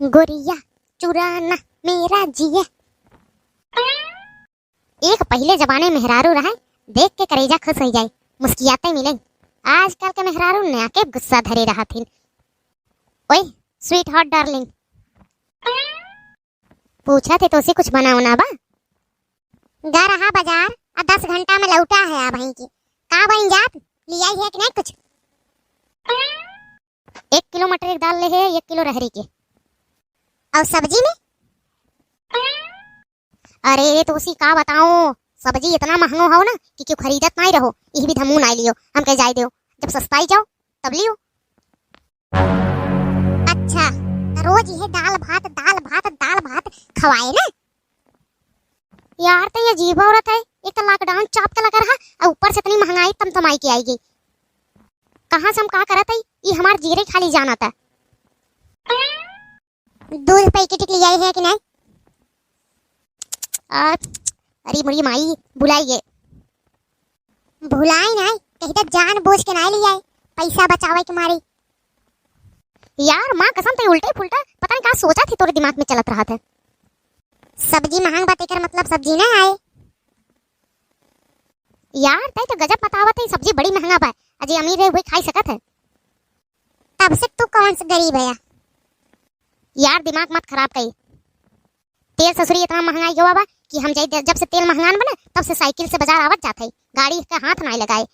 गोरिया चुराना मेरा जिया। एक पहले जमाने मेहरारू रहे, देख के करेजा खुश हो जाए, मुस्कियाते मिले। आजकल के मेहरारू ने आके गुस्सा धरे रहा थी। ओए स्वीट हॉट डार्लिंग, पूछा थे तो उसे कुछ बना उना बा? गा रहा बाजार 10 घंटा में लौटा है भाई की। का बन जात लिया है कि नहीं कुछ? 1 किलो मटर की दाल ले है, 1 किलो रहरी के। और सब्जी में? अरे तो उसी का बताऊं, सब्जी इतना महंगो हो ना कि क्यों खरीदत नहीं रहो। यही भी धमू ना लियो, हम कह जाए दो जब सस्ताई जाओ तब लियो। अच्छा रोज ये दाल भात दाल भात दाल भात खवाए ना यार। तो ये अजीब औरत है, एक तो लॉकडाउन चाप के लगा रहा और ऊपर से इतनी महंगाई तम तमाई की आएगी। कहाँ से हम कहा करत है, ये हमार जीरे खाली जाना था। दूध पैकेट लिया है कि नहीं? अरे मुझे माई बुलाइए। भुलाई नहीं, कहीं तो जान बूझ के नहीं लिया, पैसा बचावे के मारी। यार माँ कसम ते उल्टे फुलटा पता नहीं क्या सोचा थी, तोरे दिमाग में चलत रहा था। सब्जी महंग बात कर मतलब सब्जी ना आए यार। तय तो गजब बतावत है, सब्जी बड़ी महंगा बा। अजय अमीर है हुए खाई सकत है, तब से तू कौन सा गरीब है यार। दिमाग मत खराब कई। तेल ससुरी इतना महंगाई हुआ बा कि हम जाए जब से तेल महंगान बना तब से साइकिल से बाजार आवत जाते, गाड़ी का हाथ नहीं लगाए।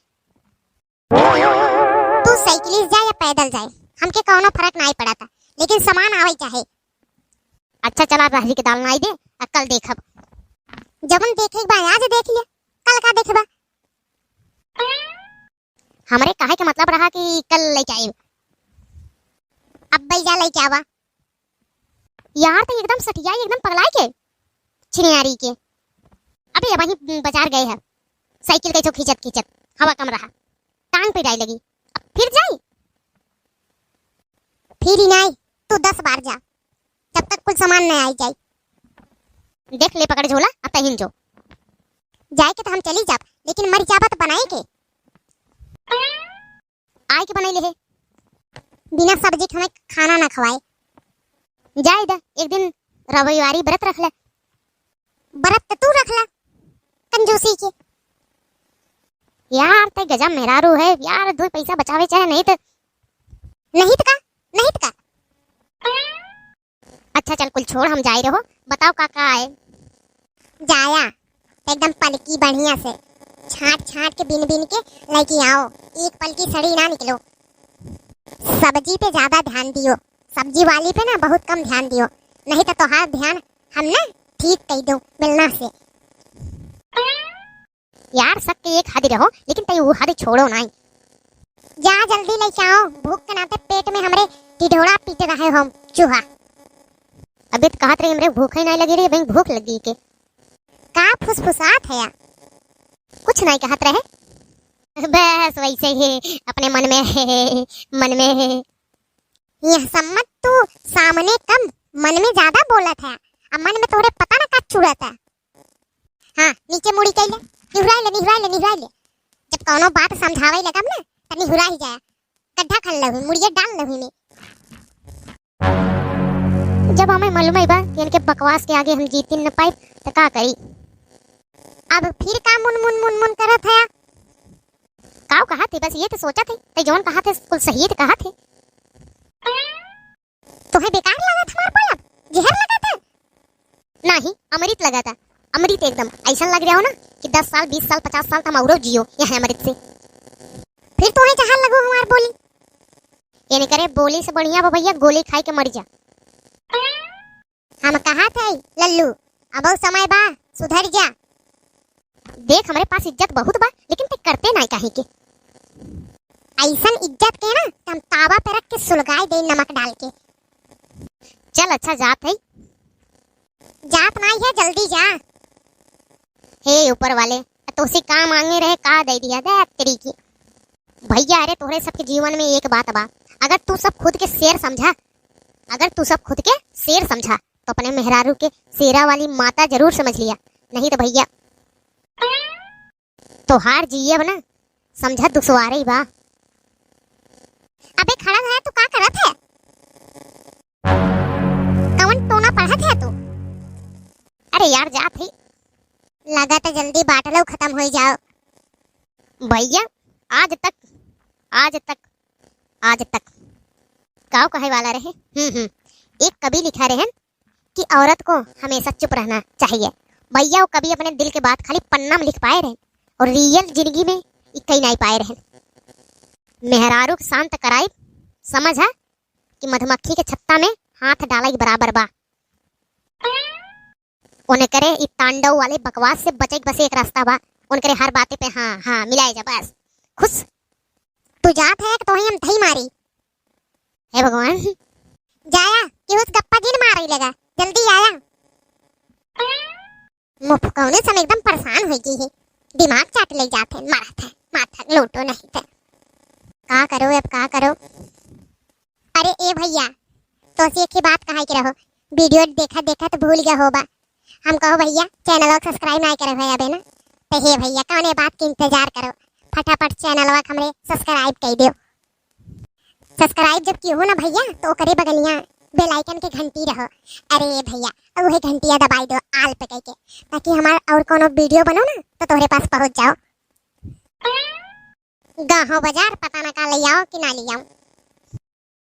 तू साइकिल जाए या पैदल जाए हमके कोनो फर्क नहीं पड़ा था, लेकिन सामान आवे चाहे। अच्छा चला रहरी के दाल नहीं दे, कल देखब। जबन देखे बा आज देख लिया, कल का देखबा? हमरे कहे के मतलब रहा कि कल लेके आए, अब बैजा लेके आवा। यार तो एकदम सटिया एकदम पगला के छिनियारी के। अबे वहीं बाजार गए हैं, साइकिल कैसे खींचत खींचत हवा कम रहा, टांग पे डाई लगी। अब फिर जाई? फिर ही नहीं, तू 10 बार जा, जब तक कुछ सामान नहीं आई जाए। देख ले पकड़ झोला, अब तहिन जो जाए के तो हम चली जाब, लेकिन मर जाबा तो बनाए के आए के बनाई ले है। बिना सब्जी के हमें खाना ना खवाए। जाए दा एक दिन रविवारी व्रत रख ले। व्रत तो तू रख ले कंजूसी के। यार ते गजब मेहरारू है यार, 2 पैसा बचावे चाहे नहीं तो का। अच्छा चल कुल छोड़, हम जाए रहो। बताओ काका आए? जाया एकदम पलकी बढ़िया से छाट छाट के बिन बिन के लेके आओ, एक पल की सड़ी ना निकलो। सब्जी पे ज्यादा ध्यान दियो, सब्जी वाली पे ना बहुत कम ध्यान दियो, नहीं तो तोहार ध्यान हम ना ठीक कह दो मिलना से। यार सबके एक हद रहो, लेकिन तय वो हद छोड़ो नहीं। जा जल्दी लेके आओ, भूख के नाते पेट में हमरे टिढोड़ा पीट रहे हम चूहा। अबे तो कहत रही हमरे भूख ही नहीं लगी रही, भाई भूख लगी के का फुसफुसात है यार? कुछ नहीं कहत रहे, बस वैसे ही अपने मन में यह सम्मत तू सामने कम मन में ज्यादा बोलत है, अब मन में तोरे पता ना का चुड़त है। हाँ नीचे मुड़ी कैले निहुराई ले। जब कोनो बात समझावे लगम ना त निहुरा ही जाए, गड्ढा खन लहु मुड़िए डाल लहु में। जब हमें मालूम है बा कि इनके बकवास के आगे हम जीत न पाए तो का करी। अब फिर का मुन करत है? काव कहा थे, बस ये तो सोचा थे ते जौन कहा थे कुल सही तो कहा थे। तुम्हें बेकार लगा था हमारा पलक? जहर लगा था? नहीं अमृत लगा था, अमृत एकदम ऐसा लग रहा हो ना कि 10 साल 20 साल 50 साल तुम और जियो यह अमृत से। फिर तुम्हें जहर लगो हमार बोली? ये नहीं करे बोली से बढ़िया भैया गोली खाई के मर जा। हम कहा थे लल्लू अब समय बा सुधर जा। देख हमारे पास इज्जत बहुत बा, लेकिन ते करते नहीं काहे के। ऐसन इज्जत के ना हम तावा पे रख के सुलगाई दे नमक डाल के। चल अच्छा जात है, जात नहीं है जल्दी जा। हे ऊपर वाले तो उसी काम मांगे रहे का दे दिया दे तेरी की। भैया अरे तोहरे सबके जीवन में एक बात बा, अगर तू सब खुद के शेर समझा तो अपने मेहरारू के शेरा वाली माता जरूर समझ लिया, नहीं तो भैया तो हार जियब ना समझा दुश्वार ही बा। अबे खड़ा है तो का करत है? बाजार जात ही लगा तो जल्दी बाटलो खत्म हो जाओ भैया। आज तक आज तक आज तक काव कहे वाला रहे। एक कवि लिखा रहे कि औरत को हमेशा चुप रहना चाहिए। भैया वो कभी अपने दिल के बात खाली पन्ना में लिख पाए रहे और रियल जिंदगी में कहीं नहीं पाए रहे। मेहरारू शांत कराई समझ है कि मधुमक्खी के छत्ता में हाथ डाला ही बराबर बा। उन्हें करे इस तांडव वाले बकवास से बचे बस एक रास्ता बा। उन करे हर बातें पे हाँ हाँ मिलाए जा बस खुश। तू जात है तो ही हम धई मारी हे भगवान। जाया कि उस गप्पा जिन मार लगा जल्दी आया। मुफकौने सब एकदम परेशान हो गई है दिमाग चाट ले जाते मारा था माथा लोटो नहीं था का करो अब का करो। अरे ए भैया तो से एक ही बात कहा कि रहो वीडियो देखा देखा तो भूल गया होगा। हम कहो भैया चैनल को सब्सक्राइब नहीं करे भैया बेना तो हे भैया कौन बात के इंतजार करो फटाफट चैनल को हमरे सब्सक्राइब कर दो। सब्सक्राइब जब कियो ना भैया तो करे बगलिया बेल आइकन के घंटी रहो। अरे भैया अब वही घंटिया दबाई दो आल पे के ताकि हमारा और कोनो वीडियो बनो ना तो तोहरे पास पहुंच जाओ। गाँव बाजार पता ना का ले आओ कि ना ले आओ।